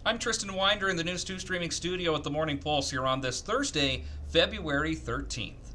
I'm Tristan Winder in the News 2 streaming studio at the Morning Pulse here on this Thursday, February 13th.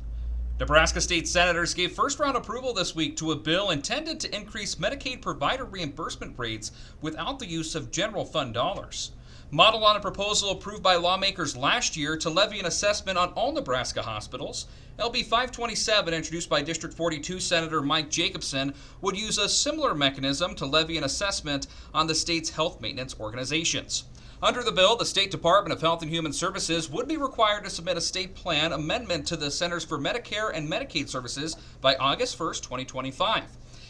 Nebraska State Senators gave first-round approval this week to a bill intended to increase Medicaid provider reimbursement rates without the use of general fund dollars. Modeled on a proposal approved by lawmakers last year to levy an assessment on all Nebraska hospitals, LB 527, introduced by District 42 Senator Mike Jacobson, would use a similar mechanism to levy an assessment on the state's health maintenance organizations. Under the bill, the State Department of Health and Human Services would be required to submit a state plan amendment to the Centers for Medicare and Medicaid Services by August 1, 2025.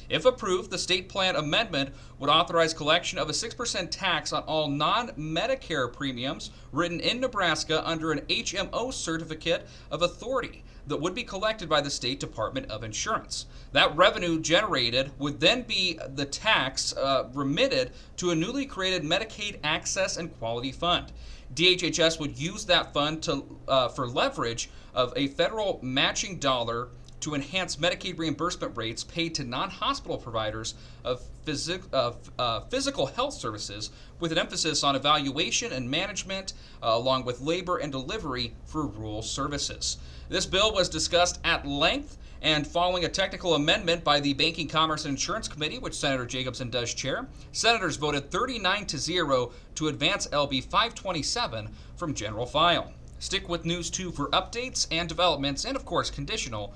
If approved, the state plan amendment would authorize collection of a 6% tax on all non-Medicare premiums written in Nebraska under an HMO certificate of authority that would be collected by the State Department of Insurance. That revenue generated would then be the tax remitted to a newly created Medicaid Access and Quality Fund. DHHS would use that fund for leverage of a federal matching dollar to enhance Medicaid reimbursement rates paid to non-hospital providers of physical health services, with an emphasis on evaluation and management, along with labor and delivery for rural services. This bill was discussed at length, and following a technical amendment by the Banking, Commerce, and Insurance Committee, which Senator Jacobson does chair, senators voted 39-0 to advance LB 527 from general file. Stick with News 2 for updates and developments, and of course additional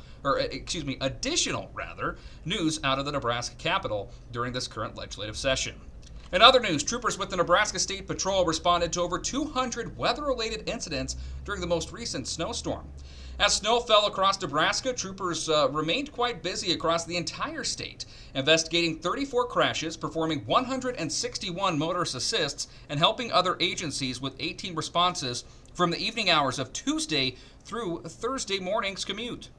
news out of the Nebraska Capitol during this current legislative session. In other news, troopers with the Nebraska State Patrol responded to over 200 weather-related incidents during the most recent snowstorm. As snow fell across Nebraska, troopers remained quite busy across the entire state, investigating 34 crashes, performing 161 motorist assists, and helping other agencies with 18 responses from the evening hours of Tuesday through Thursday morning's commute.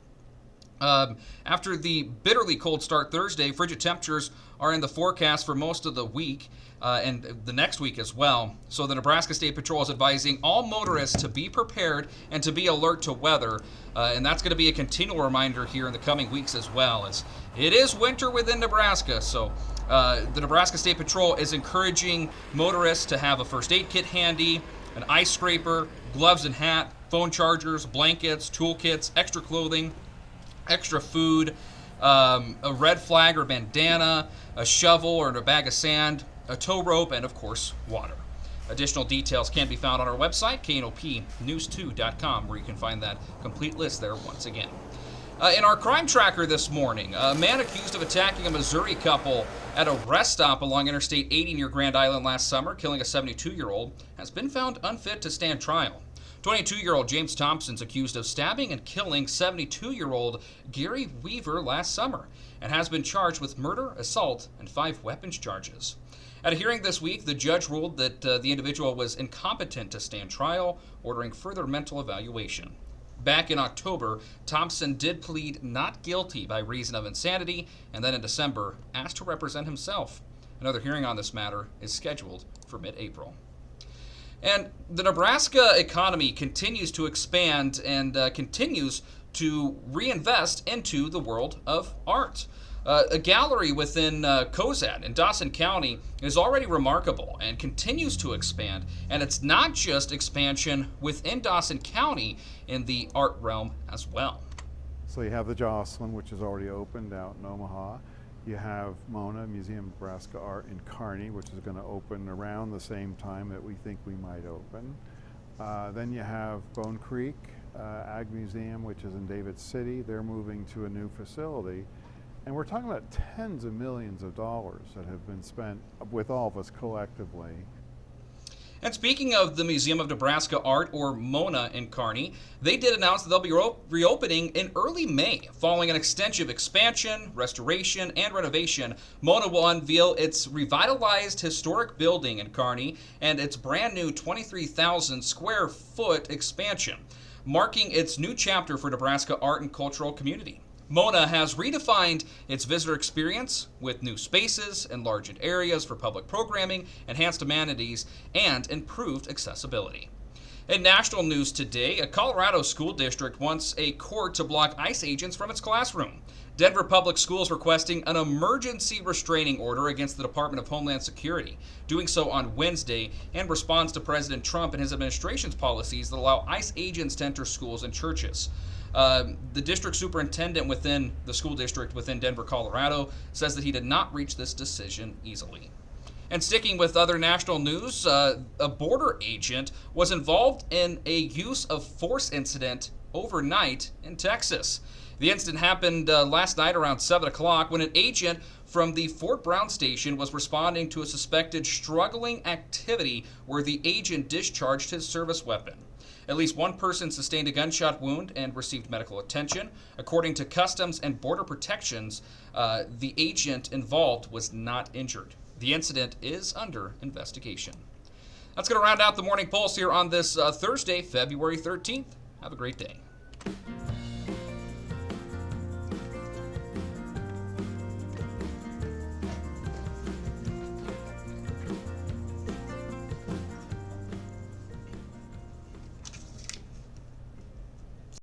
After the bitterly cold start Thursday, frigid temperatures are in the forecast for most of the week and the next week as well. So the Nebraska State Patrol is advising all motorists to be prepared and to be alert to weather. And that's going to be a continual reminder here in the coming weeks as well, as it is winter within Nebraska. So the Nebraska State Patrol is encouraging motorists to have a first aid kit handy, an ice scraper, gloves and hat, phone chargers, blankets, toolkits, extra clothing, extra food, a red flag or bandana, a shovel or a bag of sand, a tow rope, and of course, water. Additional details can be found on our website, knopnews2.com, where you can find that complete list there once again. In our crime tracker this morning, a man accused of attacking a Missouri couple at a rest stop along Interstate 80 near Grand Island last summer, killing a 72-year-old, has been found unfit to stand trial. 22-year-old James Thompson's accused of stabbing and killing 72-year-old Gary Weaver last summer and has been charged with murder, assault, and 5 weapons charges. At a hearing this week, the judge ruled that the individual was incompetent to stand trial, ordering further mental evaluation. Back in October, Thompson did plead not guilty by reason of insanity, and then in December asked to represent himself. Another hearing on this matter is scheduled for mid-April. And the Nebraska economy continues to expand and continues to reinvest into the world of art. A gallery within Cozad in Dawson County is already remarkable and continues to expand. And it's not just expansion within Dawson County in the art realm as well. So you have the Jocelyn, which is already opened out in Omaha. You have MONA, Museum of Nebraska Art in Kearney, which is going to open around the same time that we think we might open. Then you have Bone Creek Ag Museum, which is in David City. They're moving to a new facility. And we're talking about tens of millions of dollars that have been spent with all of us collectively. And speaking of the Museum of Nebraska Art, or MONA, in Kearney, they did announce that they'll be reopening in early May. Following an extensive expansion, restoration, and renovation, MONA will unveil its revitalized historic building in Kearney and its brand new 23,000 square foot expansion, marking its new chapter for Nebraska art and cultural community. MONA has redefined its visitor experience with new spaces, enlarged areas for public programming, enhanced amenities, and improved accessibility. In national news today, a Colorado school district wants a court to block ICE agents from its classroom. Denver Public Schools requesting an emergency restraining order against the Department of Homeland Security, doing so on Wednesday in response to President Trump and his administration's policies that allow ICE agents to enter schools and churches. The district superintendent within the school district within Denver, Colorado, says that he did not reach this decision easily. And sticking with other national news, a border agent was involved in a use of force incident overnight in Texas. The incident happened last night around 7 o'clock when an agent from the Fort Brown station was responding to a suspected struggling activity where the agent discharged his service weapon. At least one person sustained a gunshot wound and received medical attention. According to Customs and Border Protections, the agent involved was not injured. The incident is under investigation. That's going to round out the Morning Pulse here on this Thursday, February 13th. Have a great day.